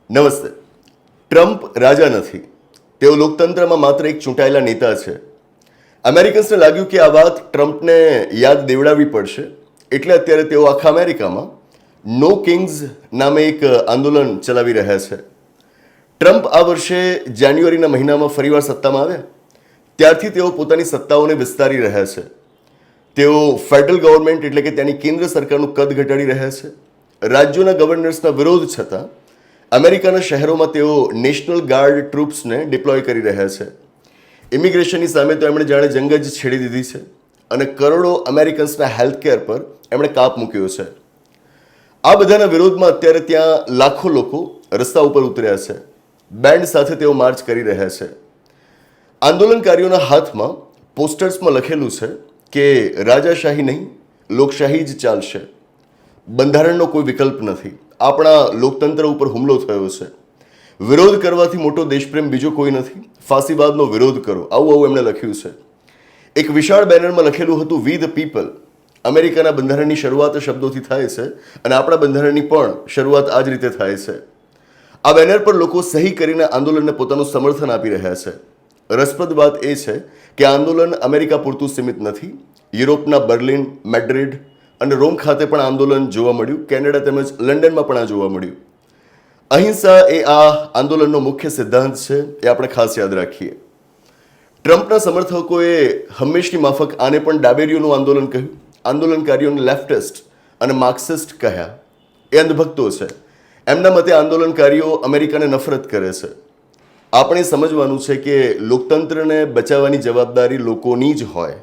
નમસ્તે. ટ્રમ્પ રાજા નથી, તેઓ લોકતંત્રમાં માત્ર એક ચૂંટાયેલા નેતા છે. અમેરિકન્સને લાગ્યું કે આ વાત ટ્રમ્પને યાદ દેવડાવવી પડશે, એટલે અત્યારે તેઓ આખા અમેરિકામાં નો કિંગ્સ નામે એક આંદોલન ચલાવી રહ્યા છે. ટ્રમ્પ આ વર્ષે જાન્યુઆરીના મહિનામાં ફરીવાર સત્તામાં આવ્યા ત્યારથી તેઓ પોતાની સત્તાઓને વિસ્તારી રહ્યા છે. તેઓ ફેડરલ ગવર્મેન્ટ એટલે કે ત્યાંની કેન્દ્ર સરકારનું કદ ઘટાડી રહ્યા છે. રાજ્યોના ગવર્નર્સના વિરોધ છતાં અમેરિકાના શહેરોમાં તેઓ નેશનલ ગાર્ડ ટ્રુપ્સને ડિપ્લોય કરી રહ્યા છે. ઇમિગ્રેશનની સામે તો એમણે જાણે જંગ જ છેડી દીધી છે અને કરોડો અમેરિકન્સના હેલ્થકેર પર એમણે કાપ મૂક્યો છે. આ બધાના વિરોધમાં અત્યારે ત્યાં લાખો લોકો રસ્તા ઉપર ઉતર્યા છે. બેન્ડ સાથે તેઓ માર્ચ કરી રહ્યા છે. આંદોલનકારીઓના હાથમાં પોસ્ટર્સમાં લખેલું છે કે રાજાશાહી નહીં, લોકશાહી જ ચાલશે. બંધારણનો કોઈ વિકલ્પ નથી. આપણા લોકતંત્ર ઉપર હુમલો થયો છે. વિરોધ કરવાથી મોટો દેશપ્રેમ બીજો કોઈ નથી. ફાંસીવાદનો વિરોધ કરો, આવું એમણે લખ્યું છે. એક વિશાળ બેનરમાં લખેલું હતું વી ધ પીપલ. અમેરિકાના બંધારણની શરૂઆત શબ્દોથી થાય છે અને આપણા બંધારણની પણ શરૂઆત આ જ રીતે થાય છે. આ બેનર પર લોકો સહી કરીને આંદોલનને પોતાનું સમર્થન આપી રહ્યા છે. રસપ્રદ વાત એ છે કે આ આંદોલન અમેરિકા પૂરતું સીમિત નથી. યુરોપના બર્લિન, મેડ્રિડ અને રોમ ખાતે પણ આંદોલન જોવા મળ્યું. કેનેડા તેમજ લંડનમાં પણ આ જોવા મળ્યું. અહિંસા એ આ આંદોલનનો મુખ્ય સિદ્ધાંત છે, એ આપણે ખાસ યાદ રાખીએ. ટ્રમ્પના સમર્થકોએ હંમેશની માફક આને પણ ડાબેરીઓનું આંદોલન કહ્યું. આંદોલનકારીઓને લેફ્ટિસ્ટ અને માર્ક્સિસ્ટ કહ્યા. એ અંધભક્તો છે. એમના મતે આંદોલનકારીઓ અમેરિકાને નફરત કરે છે. આપણે સમજવાનું છે કે લોકતંત્રને બચાવવાની જવાબદારી લોકોની જ હોય.